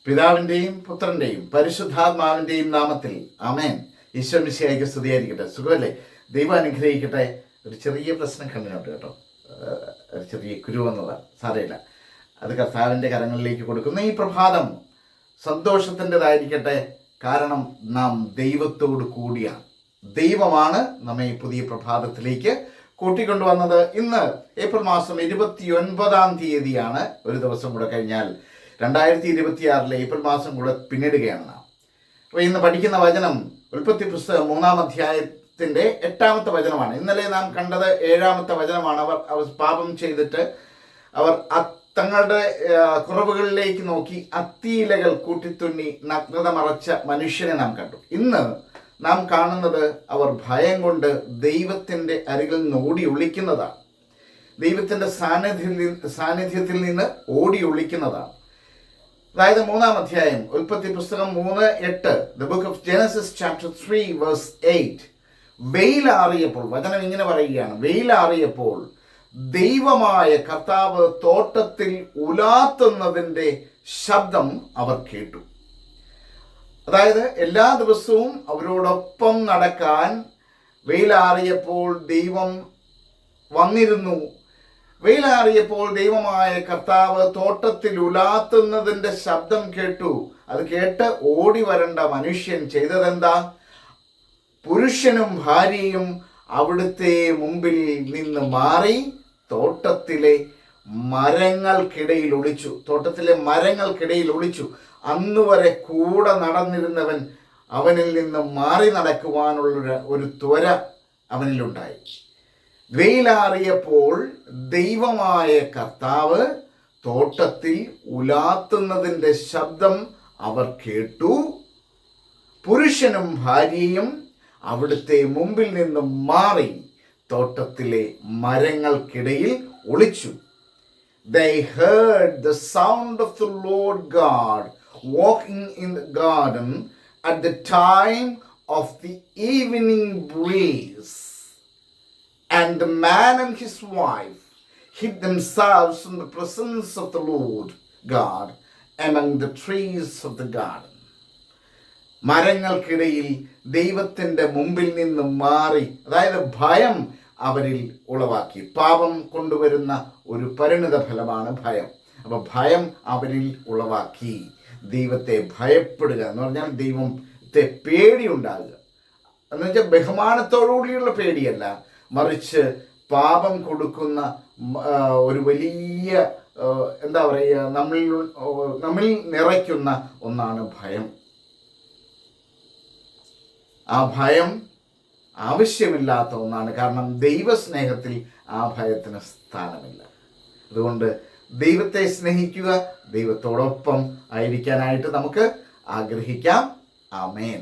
പിതാവിൻ്റെയും പുത്രൻ്റെയും പരിശുദ്ധാത്മാവിൻ്റെയും നാമത്തിൽ ആമേൻ. ഈശോ മിശിഹായ്ക്ക് സ്തുതിയായിരിക്കട്ടെ. സുഖമല്ലേ? ദൈവം അനുഗ്രഹിക്കട്ടെ. ഒരു ചെറിയ പ്രശ്നം കണ്ണിനുണ്ട് കേട്ടോ, ഒരു ചെറിയ കുരു വന്നതാണ്, സാരമില്ല. അത് കർത്താവിൻ്റെ കരങ്ങളിലേക്ക് കൊടുക്കുന്ന ഈ പ്രഭാതം സന്തോഷത്തിൻ്റെതായിരിക്കട്ടെ. കാരണം നാം ദൈവത്തോട് കൂടിയാണ്. ദൈവമാണ് നമ്മെ ഈ പുതിയ പ്രഭാതത്തിലേക്ക് കൂട്ടിക്കൊണ്ടുവന്നത്. ഇന്ന് ഏപ്രിൽ മാസം 29 തീയതിയാണ്. ഒരു ദിവസം കൂടെ കഴിഞ്ഞാൽ 2026 ഏപ്രിൽ മാസം കൂടെ പിന്നിടുകയാണ് നാം. അപ്പോൾ ഇന്ന് പഠിക്കുന്ന വചനം ഉൽപ്പത്തി പുസ്തകം 3-ാം അധ്യായത്തിൻ്റെ 8-ാമത്തെ വചനമാണ്. ഇന്നലെ നാം കണ്ടത് 7-ാമത്തെ വചനമാണ്. അവർ പാപം ചെയ്തിട്ട് അവർ തങ്ങളുടെ കുറവുകളിലേക്ക് നോക്കി അത്തിയിലകൾ കൂട്ടിത്തുന്നി നഗ്നത മറച്ച മനുഷ്യനെ നാം കണ്ടു. ഇന്ന് നാം കാണുന്നത് അവർ ഭയം കൊണ്ട് ദൈവത്തിൻ്റെ അരികിൽ നിന്ന് ഓടി ഒളിക്കുന്നതാണ്. ദൈവത്തിൻ്റെ സാന്നിധ്യത്തിൽ നിന്ന് ഓടി ഒളിക്കുന്നതാണ്. അതായത് 3-ാം അധ്യായം ഉൽപ്പത്തി പുസ്തകം 3:8, the book of Genesis chapter 3 verse 8. വെയിലാറിയപ്പോൾ, വചനം ഇങ്ങനെ പറയുകയാണ്, വെയിലാറിയപ്പോൾ ദൈവമായ കർത്താവ് തോട്ടത്തിൽ ഉലാത്തുന്നതിൻ്റെ ശബ്ദം അവർ കേട്ടു. അതായത് എല്ലാ ദിവസവും അവരോടൊപ്പം നടക്കാൻ വെയിലാറിയപ്പോൾ ദൈവം വന്നിരുന്നു. വെയിലാറിയപ്പോൾ ദൈവമായ കർത്താവ് തോട്ടത്തിൽ ഉലാത്തുന്നതിൻ്റെ ശബ്ദം കേട്ടു. അത് കേട്ട് ഓടി വരേണ്ട മനുഷ്യൻ ചെയ്തതെന്താ? പുരുഷനും ഭാര്യയും അവിടുത്തെ മുമ്പിൽ നിന്ന് മാറി തോട്ടത്തിലെ മരങ്ങൾക്കിടയിൽ ഒളിച്ചു. തോട്ടത്തിലെ മരങ്ങൾക്കിടയിൽ ഒളിച്ചു. അന്നുവരെ കൂടെ നടന്നിരുന്നവൻ അവനിൽ നിന്ന് മാറി നടക്കുവാനുള്ള ഒരു ത്വര അവനിലുണ്ടായി. വെയിലാറിയപ്പോൾ ദൈവമായ കർത്താവ് തോട്ടത്തിൽ ഉലാത്തുന്നതിൻ്റെ ശബ്ദം അവർ കേട്ടു. പുരുഷനും ഭാര്യയും അവിടുത്തെ മുമ്പിൽ നിന്നും മാറി തോട്ടത്തിലെ മരങ്ങൾക്കിടയിൽ ഒളിച്ചു. They heard the sound of the Lord God walking in the garden at the time of the evening breeze. And the man and his wife hid themselves in the presence of the Lord God among the trees of the garden. മരങ്ങൾക്കിടയിൽ ദൈവത്തിൻ്റെ മുമ്പിൽ നിന്ന് മാറി, അതായത് ഭയം അവരിൽ ഉളവാക്കി. പാപം കൊണ്ടുവരുന്ന ഒരു പരിണിത ഫലമാണ് ഭയം. അപ്പോൾ ഭയം അവരിൽ ഉളവാക്കി. ദൈവത്തെ ഭയപ്പെടുക എന്ന് പറഞ്ഞാൽ ദൈവത്തെ പേടിയുണ്ടാകുക എന്ന് വെച്ചാൽ ബഹുമാനത്തോടുകൂടിയുള്ള പേടിയല്ല, മറിച്ച് പാപം കൊടുക്കുന്ന ഒരു വലിയ എന്താ പറയുക, നമ്മിൽ നിറയ്ക്കുന്ന ഒന്നാണ് ഭയം. ആ ഭയം ആവശ്യമില്ലാത്ത ഒന്നാണ്. കാരണം ദൈവസ്നേഹത്തിൽ ആ ഭയത്തിന് സ്ഥാനമില്ല. അതുകൊണ്ട് ദൈവത്തെ സ്നേഹിക്കുക, ദൈവത്തോടൊപ്പം ആയിരിക്കാനായിട്ട് നമുക്ക് ആഗ്രഹിക്കാം. ആമേൻ.